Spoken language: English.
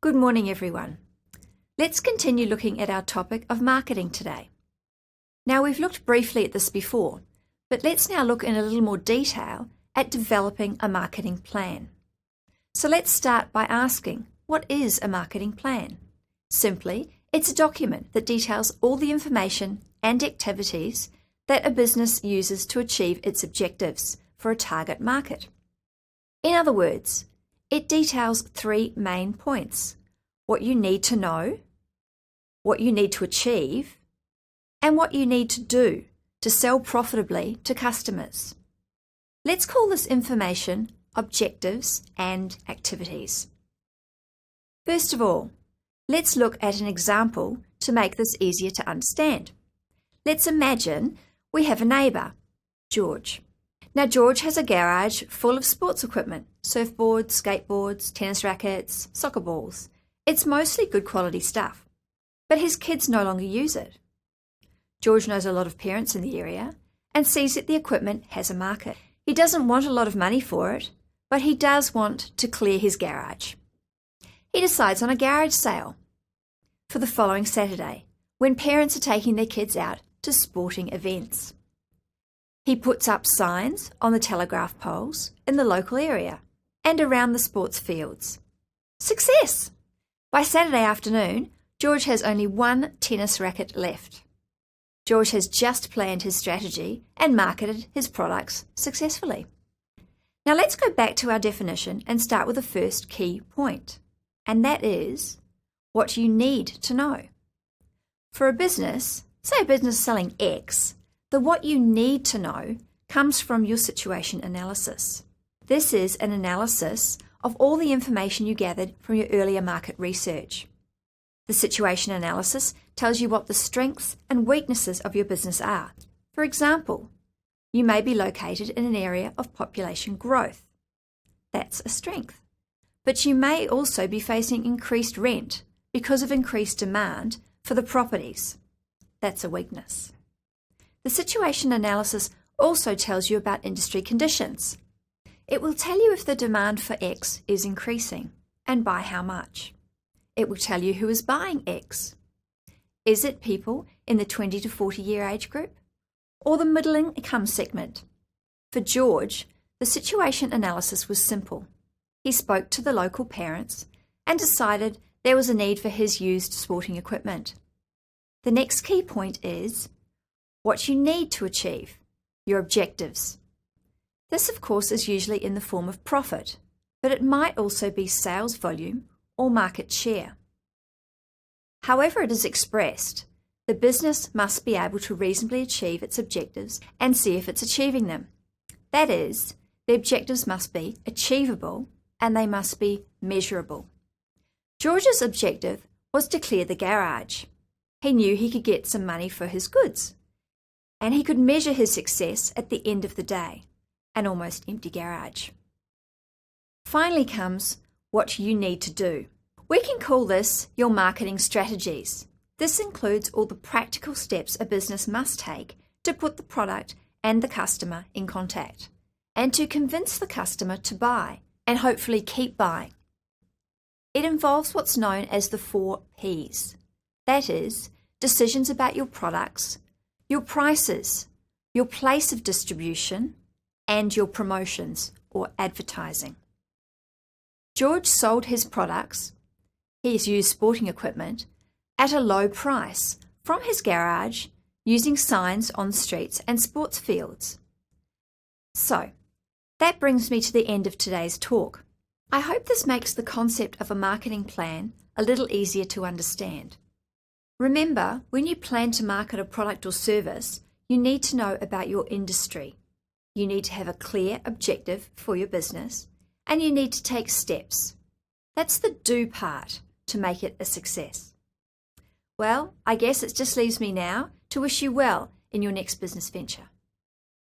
Good morning, everyone. Let's continue looking at our topic of marketing today. Now, we've looked briefly at this before, but let's now look in a little more detail at developing a marketing plan. So let's start by asking, what is a marketing plan? Simply, it's a document that details all the information and activities that a business uses to achieve its objectives for a target market. In other words, it details three main points: what you need to know, what you need to achieve, and what you need to do to sell profitably to customers. Let's call this information objectives and activities. First of all, let's look at an example to make this easier to understand. Let's imagine we have a neighbour, George. Now, George has a garage full of sports equipment: surfboards, skateboards, tennis rackets, soccer balls. It's mostly good quality stuff, but his kids no longer use it. George knows a lot of parents in the area and sees that the equipment has a market. He doesn't want a lot of money for it, but he does want to clear his garage. He decides on a garage sale for the following Saturday, when parents are taking their kids out to sporting events. He puts up signs on the telegraph poles in the local area and around the sports fields. Success! By Saturday afternoon, George has only one tennis racket left. George has just planned his strategy and marketed his products successfully. Now let's go back to our definition and start with the first key point, and that is what you need to know. For a business, say a business selling X, the what you need to know comes from your situation analysis. This is an analysis of all the information you gathered from your earlier market research. The situation analysis tells you what the strengths and weaknesses of your business are. For example, you may be located in an area of population growth. That's a strength. But you may also be facing increased rent because of increased demand for the properties. That's a weakness. The situation analysis also tells you about industry conditions. It will tell you if the demand for X is increasing and by how much. It will tell you who is buying X. Is it people in the 20 to 40 year age group or the middle income segment? For George, the situation analysis was simple. He spoke to the local parents and decided there was a need for his used sporting equipment. The next key point is what you need to achieve, your objectives. This, of course, is usually in the form of profit, but it might also be sales volume or market share. However it is expressed, the business must be able to reasonably achieve its objectives and see if it's achieving them. That is, the objectives must be achievable and they must be measurable. George's objective was to clear the garage. He knew he could get some money for his goods, and he could measure his success at the end of the day, an almost empty garage. Finally comes what you need to do. We can call this your marketing strategies. This includes all the practical steps a business must take to put the product and the customer in contact, and to convince the customer to buy and hopefully keep buying. It involves what's known as the 4 Ps. That is, decisions about your products, your prices, your place of distribution, and your promotions or advertising. George sold his products, his used sporting equipment, at a low price from his garage using signs on streets and sports fields. So, that brings me to the end of today's talk. I hope this makes the concept of a marketing plan a little easier to understand. Remember, when you plan to market a product or service, you need to know about your industry. You need to have a clear objective for your business, and you need to take steps. That's the do part to make it a success. Well, I guess it just leaves me now to wish you well in your next business venture.